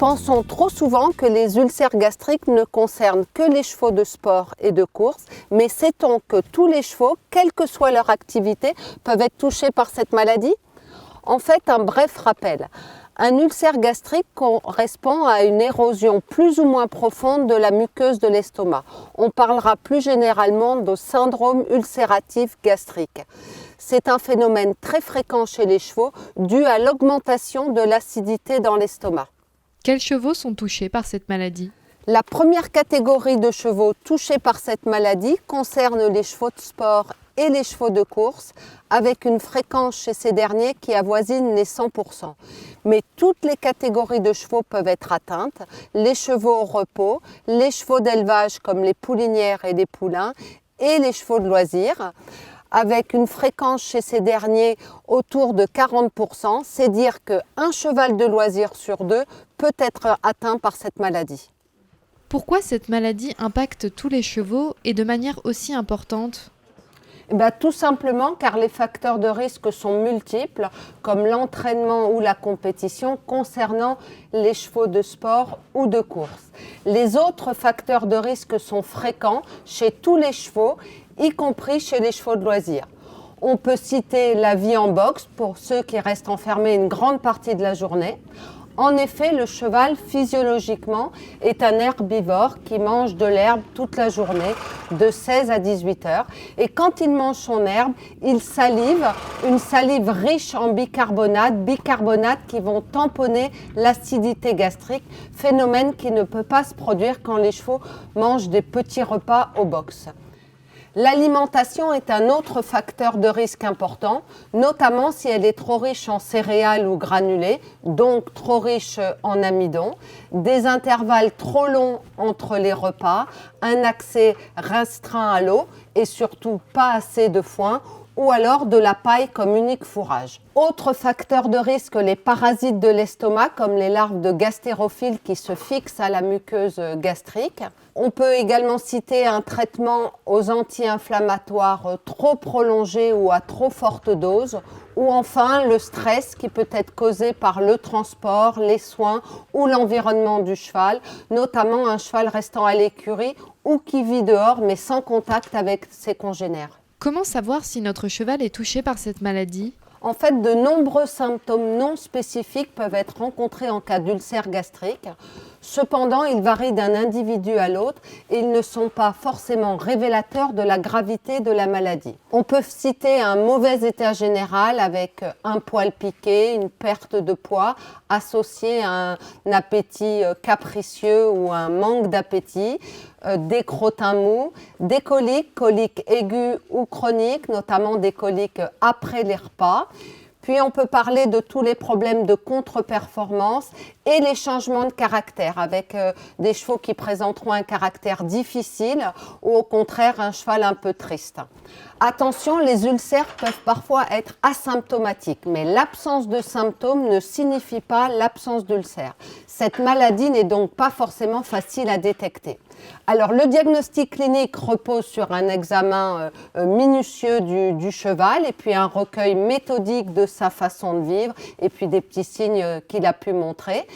pensons trop souvent que les ulcères gastriques ne concernent que les chevaux de sport et de course, mais sait-on que tous les chevaux, quelle que soit leur activité, peuvent être touchés par cette maladie? En fait, un bref rappel. Un ulcère gastrique correspond à une érosion plus ou moins profonde de la muqueuse de l'estomac. On parlera plus généralement de syndrome ulcératif gastrique. C'est un phénomène très fréquent chez les chevaux dû à l'augmentation de l'acidité dans l'estomac. Quels chevaux sont touchés par cette maladie? La première catégorie de chevaux touchés par cette maladie concerne les chevaux de sport et les chevaux de course, avec une fréquence chez ces derniers qui avoisine les 100%. Mais toutes les catégories de chevaux peuvent être atteintes, les chevaux au repos, les chevaux d'élevage comme les poulinières et les poulains, et les chevaux de loisirs, avec une fréquence chez ces derniers autour de 40%, c'est dire qu'un cheval de loisir sur deux peut être atteint par cette maladie. Pourquoi cette maladie impacte tous les chevaux et de manière aussi importante? Tout simplement car les facteurs de risque sont multiples, comme l'entraînement ou la compétition concernant les chevaux de sport ou de course. Les autres facteurs de risque sont fréquents chez tous les chevaux, y compris chez les chevaux de loisirs. On peut citer la vie en boxe pour ceux qui restent enfermés une grande partie de la journée. En effet, le cheval, physiologiquement, est un herbivore qui mange de l'herbe toute la journée, de 16 à 18 heures. Et quand il mange son herbe, il salive, une salive riche en bicarbonates qui vont tamponner l'acidité gastrique, phénomène qui ne peut pas se produire quand les chevaux mangent des petits repas au box. L'alimentation est un autre facteur de risque important, notamment si elle est trop riche en céréales ou granulés, donc trop riche en amidon, des intervalles trop longs entre les repas, un accès restreint à l'eau et surtout pas assez de foin, ou alors de la paille comme unique fourrage. Autre facteur de risque, les parasites de l'estomac, comme les larves de gastérophiles qui se fixent à la muqueuse gastrique. On peut également citer un traitement aux anti-inflammatoires trop prolongé ou à trop forte dose, ou enfin le stress qui peut être causé par le transport, les soins ou l'environnement du cheval, notamment un cheval restant à l'écurie ou qui vit dehors mais sans contact avec ses congénères. Comment savoir si notre cheval est touché par cette maladie? En fait, de nombreux symptômes non spécifiques peuvent être rencontrés en cas d'ulcère gastrique. Cependant, ils varient d'un individu à l'autre et ils ne sont pas forcément révélateurs de la gravité de la maladie. On peut citer un mauvais état général avec un poil piqué, une perte de poids associée à un appétit capricieux ou un manque d'appétit, des crottins mous, des coliques aiguës ou chroniques, notamment des coliques après les repas. Puis on peut parler de tous les problèmes de contre-performance et les changements de caractère avec des chevaux qui présenteront un caractère difficile ou au contraire un cheval un peu triste. Attention, les ulcères peuvent parfois être asymptomatiques, mais l'absence de symptômes ne signifie pas l'absence d'ulcère. Cette maladie n'est donc pas forcément facile à détecter. Alors, le diagnostic clinique repose sur un examen minutieux du cheval et puis un recueil méthodique de sa façon de vivre et puis des petits signes qu'il a pu montrer.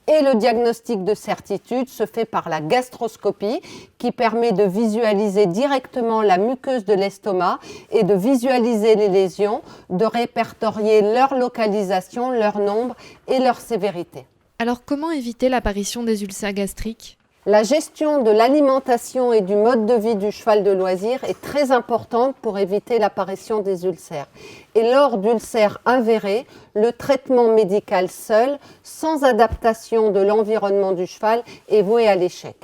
Et le diagnostic de certitude se fait par la gastroscopie qui permet de visualiser directement la muqueuse de l'estomac et de visualiser les lésions, de répertorier leur localisation, leur nombre et leur sévérité. Alors comment éviter l'apparition des ulcères gastriques? La gestion de l'alimentation et du mode de vie du cheval de loisir est très importante pour éviter l'apparition des ulcères. Et lors d'ulcères avérés, le traitement médical seul, sans adaptation de l'environnement du cheval, est voué à l'échec.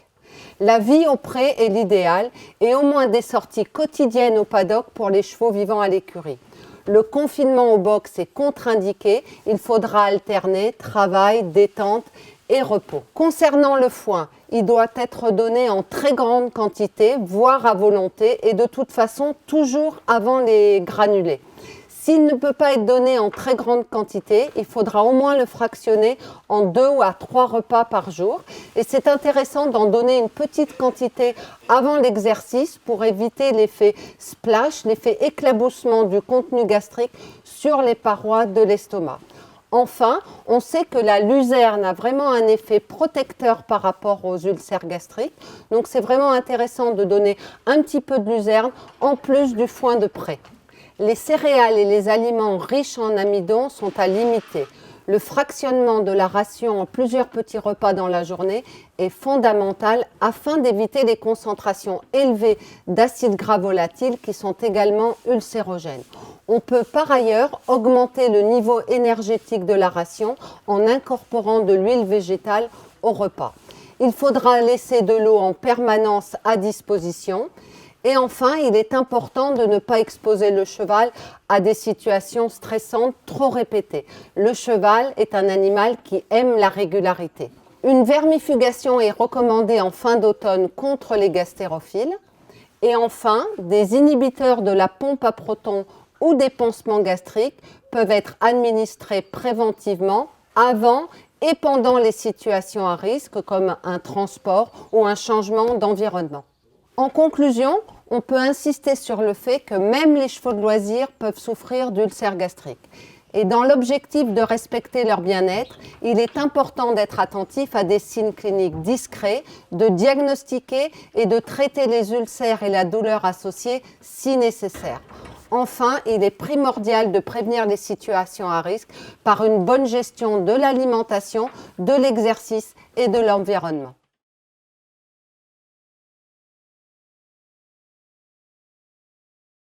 La vie au pré est l'idéal et au moins des sorties quotidiennes au paddock pour les chevaux vivant à l'écurie. Le confinement au box est contre-indiqué, il faudra alterner travail, détente et repos. Concernant le foin, il doit être donné en très grande quantité, voire à volonté, et de toute façon toujours avant les granulés. S'il ne peut pas être donné en très grande quantité, il faudra au moins le fractionner en 2 ou à 3 repas par jour. Et c'est intéressant d'en donner une petite quantité avant l'exercice pour éviter l'effet splash, l'effet éclaboussement du contenu gastrique sur les parois de l'estomac. Enfin, on sait que la luzerne a vraiment un effet protecteur par rapport aux ulcères gastriques. Donc c'est vraiment intéressant de donner un petit peu de luzerne en plus du foin de près. Les céréales et les aliments riches en amidon sont à limiter. Le fractionnement de la ration en plusieurs petits repas dans la journée est fondamental afin d'éviter les concentrations élevées d'acides gras volatiles qui sont également ulcérogènes. On peut par ailleurs augmenter le niveau énergétique de la ration en incorporant de l'huile végétale au repas. Il faudra laisser de l'eau en permanence à disposition. Et enfin, il est important de ne pas exposer le cheval à des situations stressantes trop répétées. Le cheval est un animal qui aime la régularité. Une vermifugation est recommandée en fin d'automne contre les gastérophiles. Et enfin, des inhibiteurs de la pompe à protons ou des pansements gastriques peuvent être administrés préventivement avant et pendant les situations à risque comme un transport ou un changement d'environnement. En conclusion, on peut insister sur le fait que même les chevaux de loisirs peuvent souffrir d'ulcères gastriques. Et dans l'objectif de respecter leur bien-être, il est important d'être attentif à des signes cliniques discrets, de diagnostiquer et de traiter les ulcères et la douleur associée si nécessaire. Enfin, il est primordial de prévenir les situations à risque par une bonne gestion de l'alimentation, de l'exercice et de l'environnement.